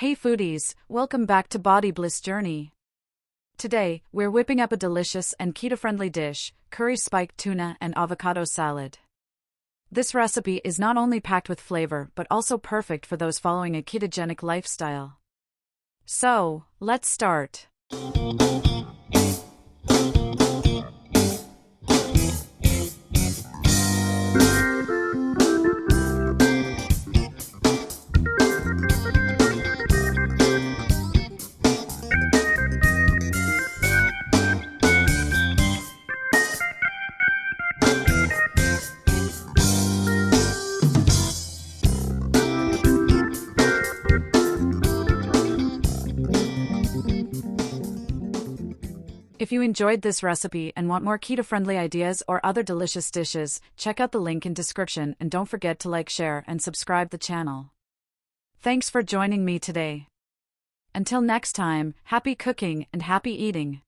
Hey foodies, welcome back to Bliss Journey. Today, we're whipping up a delicious and keto-friendly dish, curry-spiked tuna and avocado salad. This recipe is not only packed with flavor but also perfect for those following a ketogenic lifestyle. So, let's start. If you enjoyed this recipe and want more keto-friendly ideas or other delicious dishes, check out the link in description and don't forget to like, share, and subscribe the channel. Thanks for joining me today. Until next time, happy cooking and happy eating.